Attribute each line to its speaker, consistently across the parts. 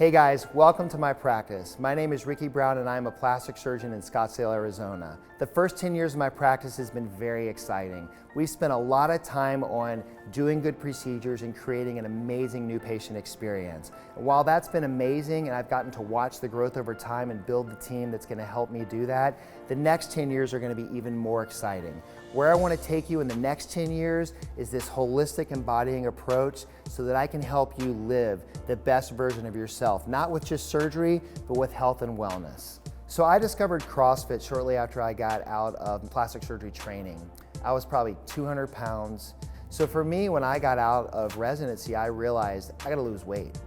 Speaker 1: Hey guys, welcome to my practice. My name is Ricky Brown and I am a plastic surgeon in Scottsdale, Arizona. The first 10 years of my practice has been very exciting. We've spent a lot of time on doing good procedures and creating an amazing new patient experience. And while that's been amazing and I've gotten to watch the growth over time and build the team that's going to help me do that, the next 10 years are going to be even more exciting. Where I want to take you in the next 10 years is this holistic embodying approach so that I can help you live the best version of yourself, not with just surgery, but with health and wellness. So I discovered CrossFit shortly after I got out of plastic surgery training. I was probably 200 pounds. So for me, when I got out of residency, I realized I gotta lose weight.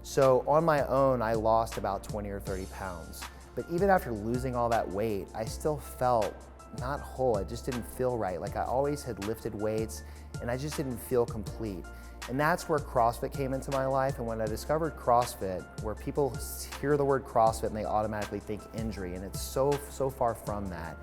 Speaker 1: So on my own, I lost about 20 or 30 pounds. But even after losing all that weight, I still felt not whole. It just didn't feel right. Like I always had lifted weights and I just didn't feel complete. And that's where CrossFit came into my life. And when I discovered CrossFit, where people hear the word CrossFit and they automatically think injury, and it's so far from that.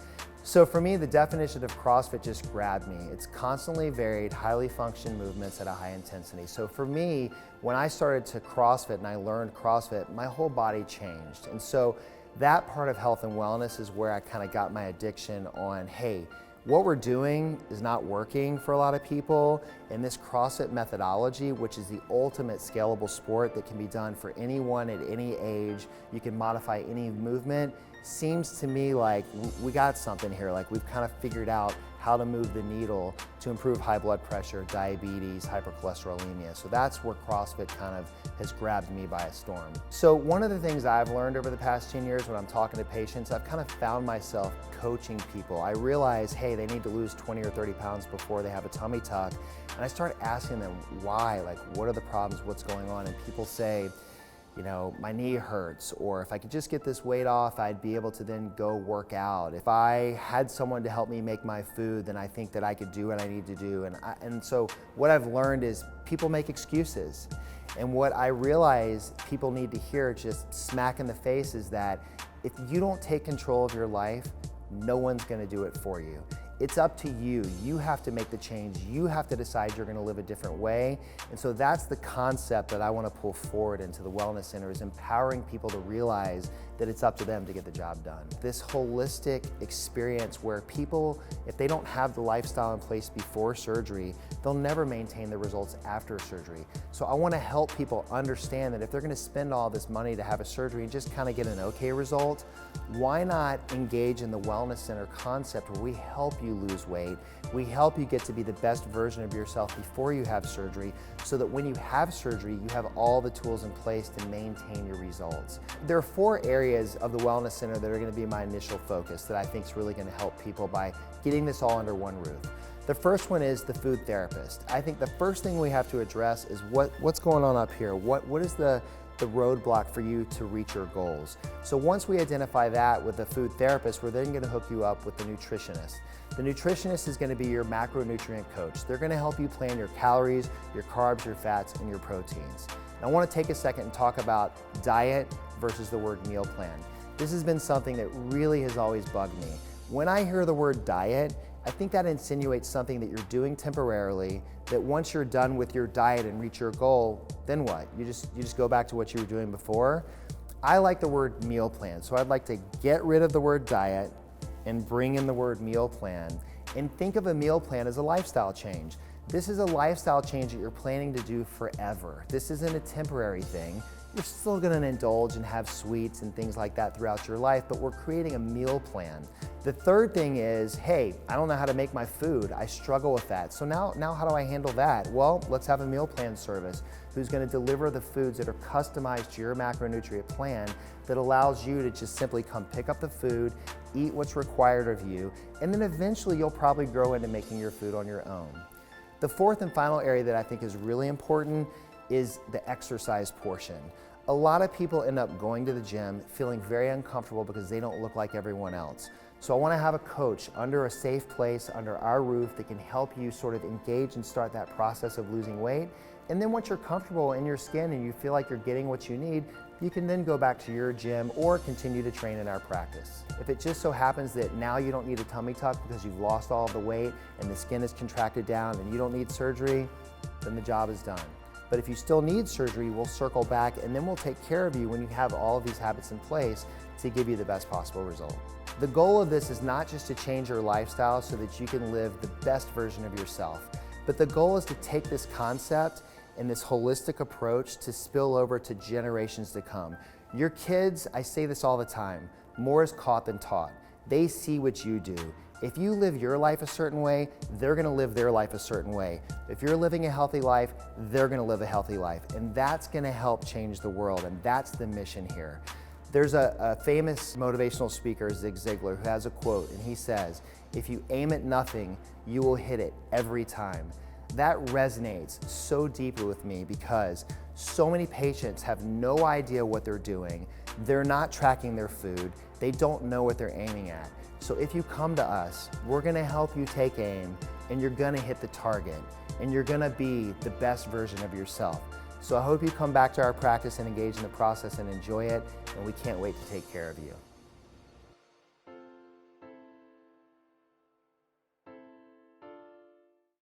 Speaker 1: So for me, the definition of CrossFit just grabbed me. It's constantly varied, highly functioning movements at a high intensity. So for me, when I started to CrossFit and I learned CrossFit, my whole body changed. And so that part of health and wellness is where I kind of got my addiction on, hey, what we're doing is not working for a lot of people, and this CrossFit methodology, which is the ultimate scalable sport that can be done for anyone at any age, you can modify any movement, seems to me like we got something here. Like we've kind of figured out how to move the needle to improve high blood pressure, diabetes, hypercholesterolemia. So that's where CrossFit kind of has grabbed me by a storm. So one of the things I've learned over the past 10 years when I'm talking to patients, I've kind of found myself coaching people. I realize, hey, they need to lose 20 or 30 pounds before they have a tummy tuck. And I start asking them why, like what are the problems, what's going on? And people say, you know, my knee hurts, or if I could just get this weight off, I'd be able to then go work out. If I had someone to help me make my food, then I think that I could do what I need to do. And so what I've learned is people make excuses. And what I realize people need to hear just smack in the face is that if you don't take control of your life, no one's gonna do it for you. It's up to you. You have to make the change. You have to decide you're gonna live a different way. And so that's the concept that I wanna pull forward into the Wellness Center, is empowering people to realize that it's up to them to get the job done. This holistic experience where people, if they don't have the lifestyle in place before surgery, they'll never maintain the results after surgery. So I wanna help people understand that if they're gonna spend all this money to have a surgery and just kind of get an okay result, why not engage in the Wellness Center concept where we help you lose weight, we help you get to be the best version of yourself before you have surgery, so that when you have surgery, you have all the tools in place to maintain your results. There are 4 areas of the Wellness Center that are going to be my initial focus that I think is really going to help people by getting this all under one roof. The first one is the food therapist. I think the first thing we have to address is what's going on up here. What is the roadblock for you to reach your goals? So once we identify that with the food therapist, we're then going to hook you up with the nutritionist. The nutritionist is going to be your macronutrient coach. They're going to help you plan your calories, your carbs, your fats, and your proteins. Now, I want to take a second and talk about diet versus the word meal plan. This has been something that really has always bugged me. When I hear the word diet, I think that insinuates something that you're doing temporarily, that once you're done with your diet and reach your goal, then what? You just go back to what you were doing before? I like the word meal plan, so I'd like to get rid of the word diet and bring in the word meal plan, and think of a meal plan as a lifestyle change. This is a lifestyle change that you're planning to do forever. This isn't a temporary thing. You're still gonna indulge and have sweets and things like that throughout your life, but we're creating a meal plan. The third thing is, hey, I don't know how to make my food. I struggle with that. So now how do I handle that? Well, let's have a meal plan service who's gonna deliver the foods that are customized to your macronutrient plan that allows you to just simply come pick up the food, eat what's required of you, and then eventually you'll probably grow into making your food on your own. The fourth and final area that I think is really important is the exercise portion. A lot of people end up going to the gym feeling very uncomfortable because they don't look like everyone else. So I want to have a coach under a safe place, under our roof, that can help you sort of engage and start that process of losing weight. And then once you're comfortable in your skin and you feel like you're getting what you need, you can then go back to your gym or continue to train in our practice. If it just so happens that now you don't need a tummy tuck because you've lost all of the weight and the skin is contracted down and you don't need surgery, then the job is done. But if you still need surgery, we'll circle back and then we'll take care of you when you have all of these habits in place to give you the best possible result. The goal of this is not just to change your lifestyle so that you can live the best version of yourself, but the goal is to take this concept and this holistic approach to spill over to generations to come. Your kids, I say this all the time, more is caught than taught. They see what you do. If you live your life a certain way, they're gonna live their life a certain way. If you're living a healthy life, they're gonna live a healthy life. And that's gonna help change the world, and that's the mission here. There's a famous motivational speaker, Zig Ziglar, who has a quote, and he says, "If you aim at nothing, you will hit it every time." That resonates so deeply with me because so many patients have no idea what they're doing. They're not tracking their food. They don't know what they're aiming at. So if you come to us, we're gonna help you take aim, and you're gonna hit the target, and you're gonna be the best version of yourself. So I hope you come back to our practice and engage in the process and enjoy it, and we can't wait to take care of you.